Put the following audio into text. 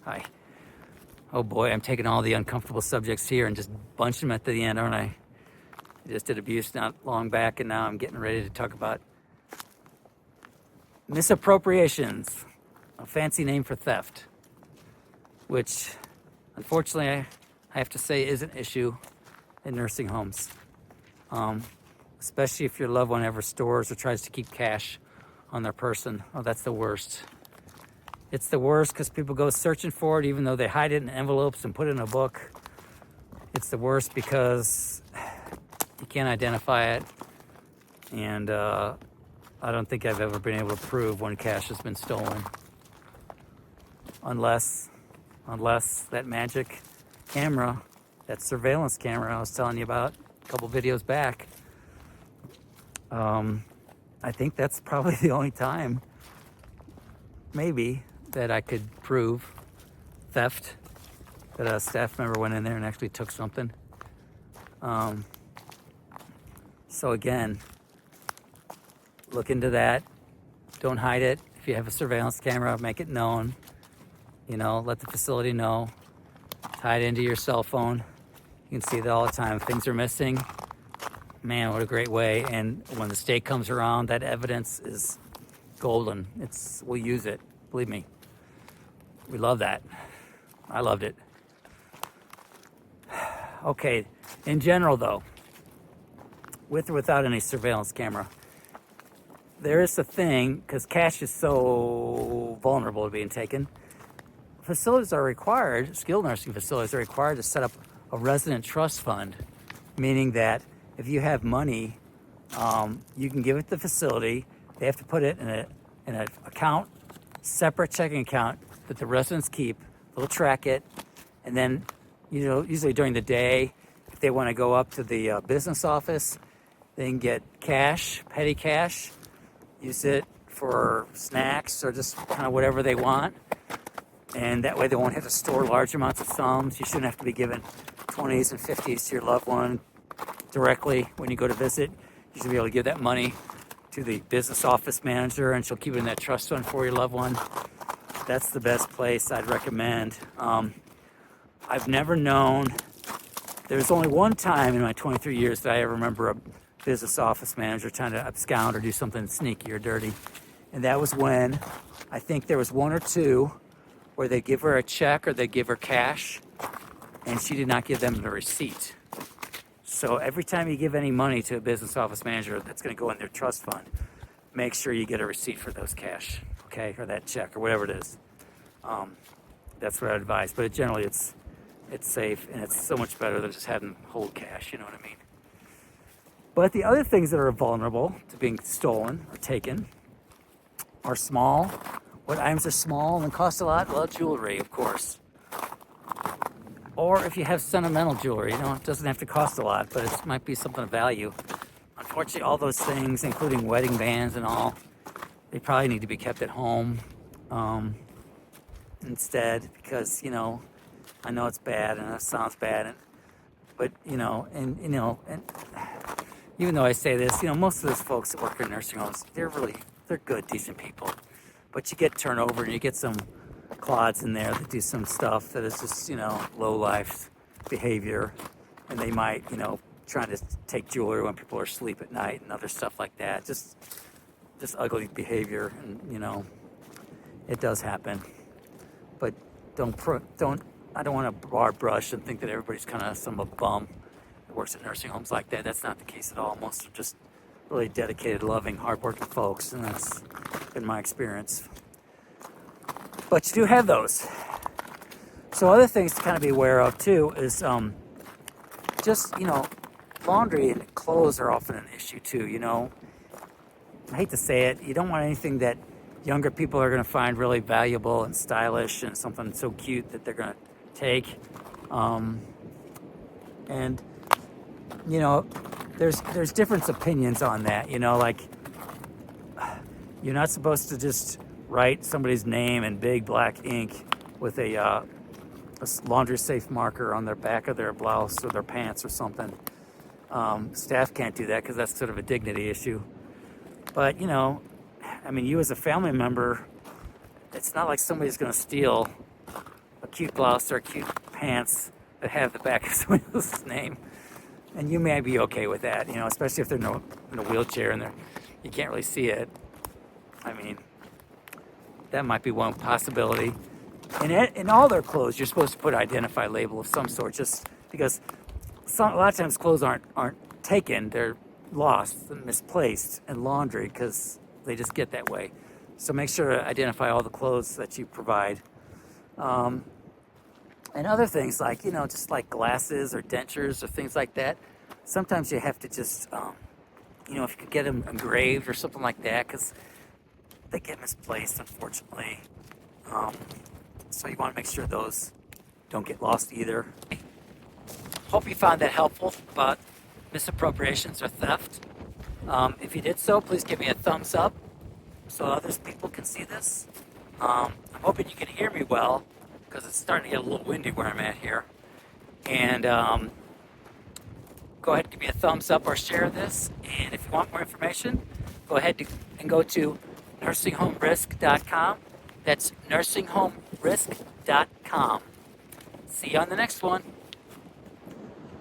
Hi. Oh boy, I'm taking all the uncomfortable subjects here and just bunching them at the end, aren't I? I just did abuse not long back, and now I'm getting ready to talk about misappropriations, a fancy name for theft, which unfortunately I have to say is an issue in nursing homes, especially if your loved one ever stores or tries to keep cash on their person. Oh, that's the worst. It's the worst because people go searching for it, even though they hide it in envelopes and put it in a book. It's the worst because you can't identify it, and I don't think I've ever been able to prove when cash has been stolen, unless that magic camera, that surveillance camera I was telling you about a couple videos back. I think that's probably the only time, maybe, that I could prove theft, that a staff member went in there and actually took something. So again, look into that. Don't hide it. If you have a surveillance camera, make it known. You know, let the facility know. Tie it into your cell phone. You can see that all the time. If things are missing, man, what a great way. And when the state comes around, that evidence is golden. We'll use it. Believe me. We love that. I loved it. Okay, in general though, with or without any surveillance camera, there is a thing, because cash is so vulnerable to being taken, facilities are required, skilled nursing facilities are required to set up a resident trust fund, meaning that if you have money, you can give it to the facility. They have to put it in an account, separate checking account that the residents keep. They'll track it, and then, you know, usually during the day, if they want to go up to the business office, they can get cash, petty cash, use it for snacks or just kind of whatever they want. And that way they won't have to store large amounts of sums. You shouldn't have to be giving 20s and 50s to your loved one directly when you go to visit. You should be able to give that money to the business office manager, and she'll keep it in that trust fund for your loved one. That's the best place I'd recommend. I've never known, there's only one time in my 23 years that I ever remember a business office manager trying to abscond or do something sneaky or dirty. And that was when, I think there was one or two where they give her a check or they give her cash, and she did not give them the receipt. So every time you give any money to a business office manager that's going to go in their trust fund, make sure you get a receipt for those cash, okay, or that check or whatever it is. That's what I advise. But generally, it's safe, and it's so much better than just having them hold cash. You know what I mean? But the other things that are vulnerable to being stolen or taken are small. What items are small and cost a lot? Well, jewelry, of course. Or if you have sentimental jewelry, you know, it doesn't have to cost a lot, but it might be something of value. Unfortunately, all those things, including wedding bands and all, they probably need to be kept at home instead, because, you know, I know it's bad and it sounds bad, but, you know, and even though I say this, you know, most of those folks that work in nursing homes, they're good, decent people. But you get turnover and you get some clods in there that do some stuff that is just, you know, low life behavior. And they might, you know, trying to take jewelry when people are asleep at night and other stuff like that. Just ugly behavior, and, you know, it does happen. But I don't want to broad brush and think that everybody's kind of some bum that works at nursing homes like that. That's not the case at all. Most are just really dedicated, loving, hardworking folks, and that's been my experience. But you do have those. So other things to kind of be aware of too is just, you know, laundry and clothes are often an issue too, you know. I hate to say it, you don't want anything that younger people are going to find really valuable and stylish and something so cute that they're going to take. And, you know, there's different opinions on that, you know, like you're not supposed to just write somebody's name in big black ink with a laundry safe marker on their back of their blouse or their pants or something. Staff can't do that because that's sort of a dignity issue. But, you know, I mean, you as a family member, it's not like somebody's going to steal cute blouse or cute pants that have the back of someone else's name. And you may be okay with that, you know, especially if they're in a wheelchair and you can't really see it. I mean, that might be one possibility. And in all their clothes, you're supposed to put an identify label of some sort, just because a lot of times clothes aren't taken, they're lost and misplaced in laundry because they just get that way. So make sure to identify all the clothes that you provide. And other things like, you know, just like glasses or dentures or things like that. Sometimes you have to just, you know, if you could get them engraved or something like that, because they get misplaced, unfortunately. So you want to make sure those don't get lost either. Hope you found that helpful about misappropriations or theft. If you did so, please give me a thumbs up so other people can see this. I'm hoping you can hear me well because it's starting to get a little windy where I'm at here. And go ahead and give me a thumbs up or share this. And if you want more information, go ahead and go to nursinghomerisk.com. That's nursinghomerisk.com. See you on the next one.